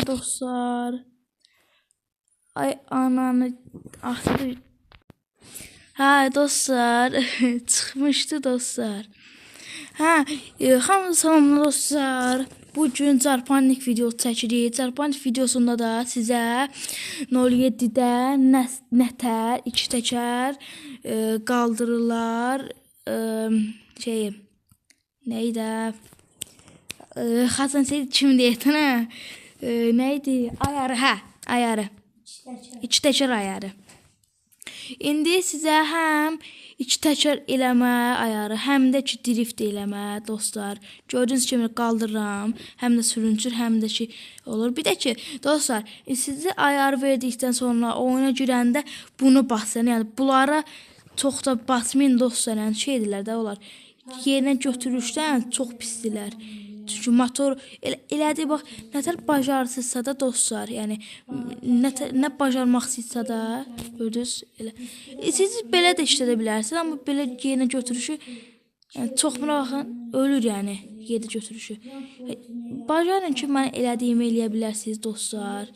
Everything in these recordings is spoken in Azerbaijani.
dostlar. Ay ananı axırı. Ha dostlar çıxmışdı dostlar. Ha hamı salamlar dostlar. Bugün Zarpanik video çəkirik. Zarpanik videosunda da sizə 07-də nətər, 2 təkər qaldırırlar. Neydi? Xasan Seyid kim deyəsən hə? Neydi? Ayarı, hə, ayarı. 2 təkər ayarı. İndi sizə həm 2 təkər eləmə ayarı, həm də ki drift eləmə dostlar. Gördüyünüz kimi qaldırıram. Həm də sürüncür, həm də ki olur. Bir də ki dostlar, sizə ayarı verdikdən sonra oyuna girəndə bunu basın. Yəni bunlara çox da basmayın dostlar. Yəni şey edirlər də onlar. Yerinə götürüşdən çox pisdirlər. Çünki motor elədi bax, nətər bacarsızsa da dostlar, yəni nə bacarmaq istəyirsə də gördünüz elə. Siz belə də işlədə bilərsiniz, amma belə yerinə götürüşü yəni çoxuna baxın ölür yəni yerdə götürüşü. Bacarın ki, mən elədiyimi eləyə bilərsiniz dostlar.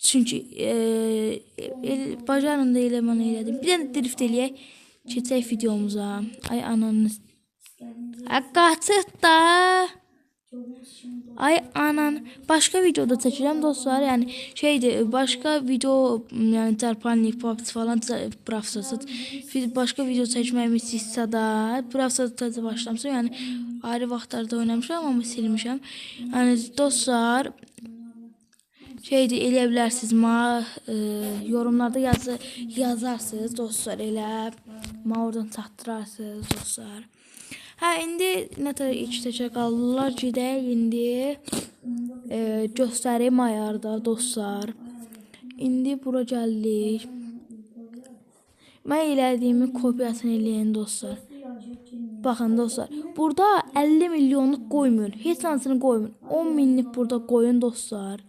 Çünki bacarın da elə mən elədim. Bir dənə drift eləyək, keçək videomuza. Ay ananız. Qaçıq da. Ay anan. Başqa videoda çəkirəm dostlar. Yəni şeydir, başqa video, yəni Zarpanik, PUBG falan bıraxsasız. Başqa video çəkməyimi istəyirsə də, bıraxsasız başlamışam. Yəni ayrı vaxtlarda oynamışam, amma silmişəm. Yəni dostlar, şeydir, eləyə bilərsiniz. Yorumlarda yazarsınız dostlar, elə. Oradan çatdırarsınız dostlar. Hə, indi nətər 2 təkər qaldırırlar, gedək indi göstərim ayarda dostlar. İndi bura gəldik. Mən elədiyimi kopyasını eləyin dostlar. Baxın dostlar, burada 50 milyonluq qoymayın, heç hansını qoymayın. 10 minlik burada qoyun dostlar.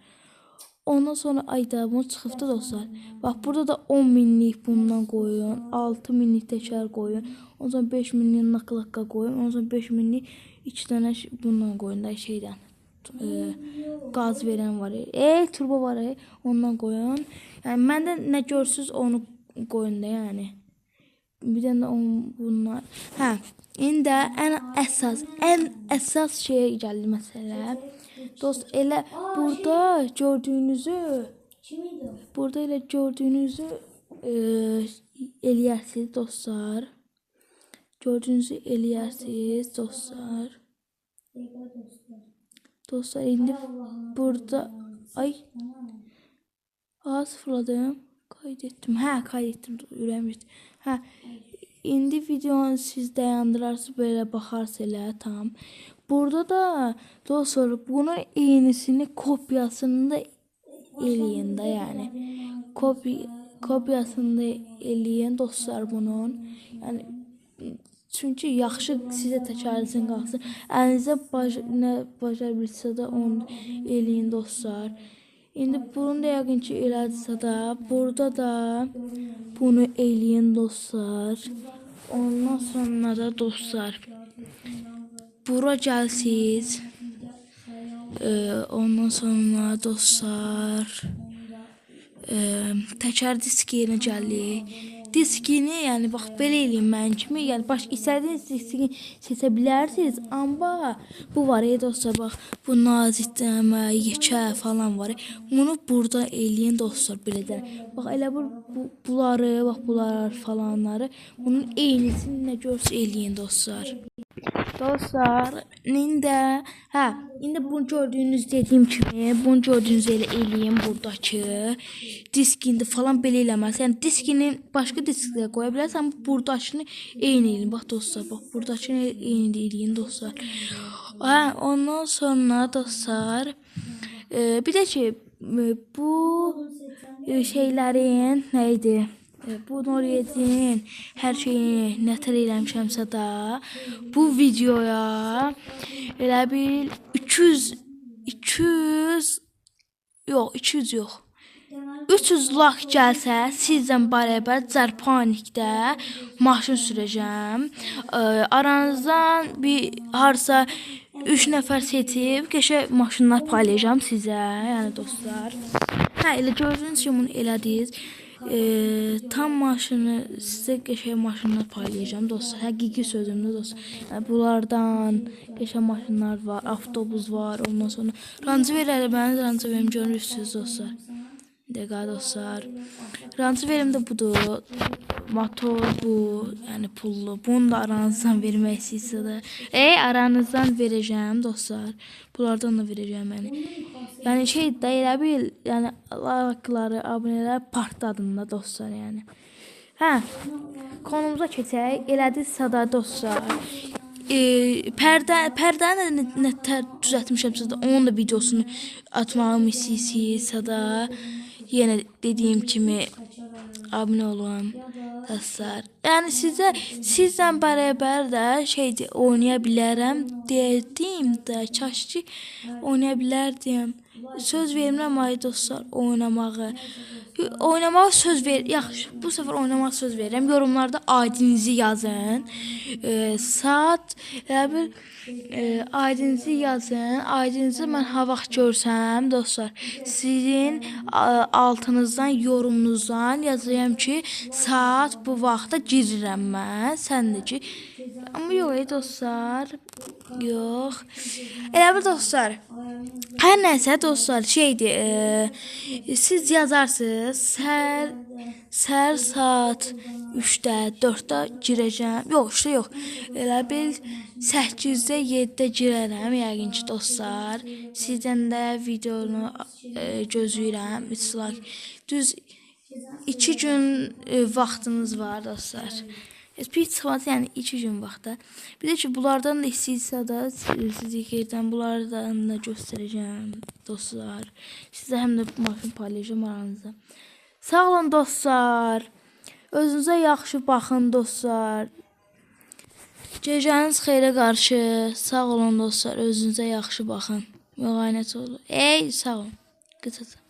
Ondan sonra ayda bunu çıxıbdı dostlar. Bax burada da 10 minlik bundan qoyun, 6 minlik təkər qoyun. Ondan sonra 5 minlik nakılaqqa qoyun. Ondan sonra 5 minlik 2 dənə bundan qoyun da şeydən. Qaz verən var. Turbo var. Ondan qoyun. Yəni məndə nə görsüz onu qoyun da yəni. Bir dənə bunlar. Hə, indi ən əsas şeyə gəldi məsələ. Dost elə burada gördüyünüzü eləyərsiniz dostlar. Gördüyünüzü eləyərsiniz dostlar. Dostlar indi burada sıfırladım. Kaydettim. Hə, kaydettim. Ürəyim getdi. Hə. İndi videonu siz dayandırarsınız, belə baxarsınız elə tam. Burada da dostlar bunun eynisini kopyasını da eləyin də yəni. Kopyasını da eləyin dostlar bunun. Yəni çünki yaxşı sizə təkərinizin qalsın. Əlinizə nə bacar bilsə də onu eləyin dostlar. İndi bunu da yəqin ki elədirsə də, burada da bunu eləyin dostlar. Ondan sonra da dostlar bura gəlsiniz. Ondan sonra dostlar təkər disk yerinə gəlir. Diskini, yəni bax belə eləyin mənim kimi. Yəni istədiyiniz diskini seçə bilərsiniz, amma bu var dostlar, bax bu nazikləmə, yekə falan var. Bunu burada eləyin dostlar belə də. Bax elə bunları, bax bunlar falanları, bunun eynisini nə görsə eləyin dostlar. Dostlar, indi bunu gördüyünüz dediyim kimi, bunu gördüyünüz elə eləyin buradakı diskində falan belə eləməz. Yəni diskini başqa diskdə qoya bilərsən, amma buradakını eyni eləyin. Bax dostlar, bax buradakını eyni eləyin dostlar. Ondan sonra dostlar, bir də ki bu şeylərin nə idi? Bu 07-nin hər şeyini nətər eləmişəmsə də bu videoya elə bil 200 yox 300 like gəlsə sizlə bərabər Zarpanikdə maşın sürəcəm. Aranızdan bir harsa 3 nəfər seçib qəşəng maşınlar paylayacağam sizə, yəni dostlar. Hə, elə gördüyünüz kimi bunu elədiniz. Tam maşını sizə qəşəng maşınlar paylayacağım dostlar. Həqiqi sözümdür dostlar. Yəni, bunlardan qəşəng maşınlar var, avtobus var, ondan sonra Range Rover mən Range Rover görürsüz dostlar. Dəqiq dostlar. Range Rover də budur. Motor bu, yəni pullu. Bunu da aranızdan vermək istəyirsə də, aranızdan verəcəm dostlar. Bunlardan da verəcəm yəni. Yəni şey də elə bil, yəni like'ları, abunələri partladın da dostlar yəni. Hə, konumuza keçək. Elədinizsə də dostlar. Pərdəni nə düzəltmişəmsə də onun da videosunu atmağımı istəyirsə də, yenə dediyim kimi abunə olun dostlar. Yəni sizlə bərabər də şeydir, oynaya bilərəm dedim də, kaş ki oynaya bilərdim. Söz verirəm ay dostlar oynamağı. Oynamağa söz ver. Yaxşı, bu səfər oynamağa söz verirəm. Yorumlarda adınızı yazın. Saat elə bil adınızı yazın. Adınızı mən ha vaxt görsəm dostlar, sizin altınızdan, yorumunuzdan yazacağam ki, saat bu vaxta girirəm mən. Sən də ki. Amma yox dostlar. Yox. Elə bil dostlar. Hər nəsə dostlar şeydir. Siz yazarsınız. Səhər saat 3-də, 4-də girəcəm. Yox, yox. Elə bil 8-də, 7-də girərəm yəqin ki dostlar. Sizdən də videonu gözləyirəm. Düz 2 gün vaxtınız var dostlar. Bir çıxması yəni 2 gün vaxtda. Bir də ki bunlardan da istəyirsə də sizi yerdən bunlardan da göstərəcəm dostlar. Sizə həm də maşın paylaşacağım aranızda. Sağ olun dostlar. Özünüzə yaxşı baxın dostlar. Gecəniz xeyrə qarşı. Sağ olun dostlar. Özünüzə yaxşı baxın. Müğayinət olun. Sağ olun. Qısaca.